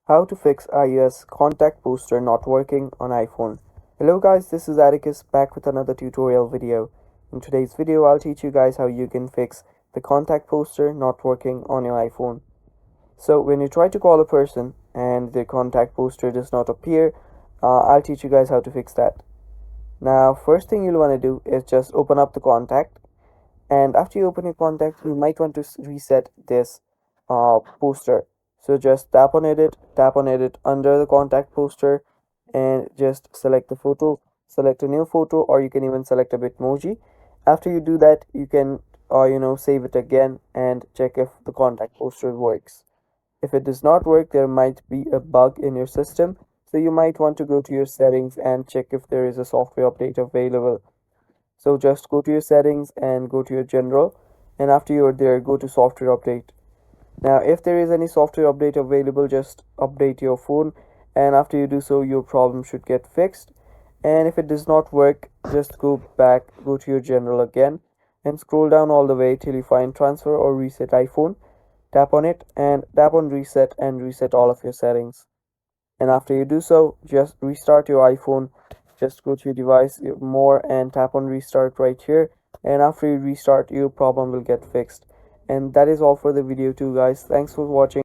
How to fix iOS contact poster not working on iPhone. Hello guys, this is Atticus back with another tutorial video. In today's video, I'll teach you guys how you can fix the contact poster not working on your iPhone. So when you try to call a person and the contact poster does not appear, I'll teach you guys how to fix that. Now, first thing you'll want to do is just open up the contact, and after you open your contact, you might want to reset this poster. So just tap on edit under the contact poster, and just select the photo, select a new photo, or you can even select a Bitmoji. After you do that, you can save it again and check if the contact poster works. If it does not work, there might be a bug in your system, so you might want to go to your settings and check if there is a software update available. So just go to your settings and go to your general, and after you're there, go to software update. Now if there is any software update available, just update your phone, and after you do so, your problem should get fixed. And if it does not work, just go to your general again, and scroll down all the way till you find transfer or reset iPhone. Tap on it and tap on reset and reset all of your settings. And after you do so, just restart your iPhone. Just go to your device more and tap on restart right here, and after you restart, your problem will get fixed. And that is all for the video too, guys. Thanks for watching.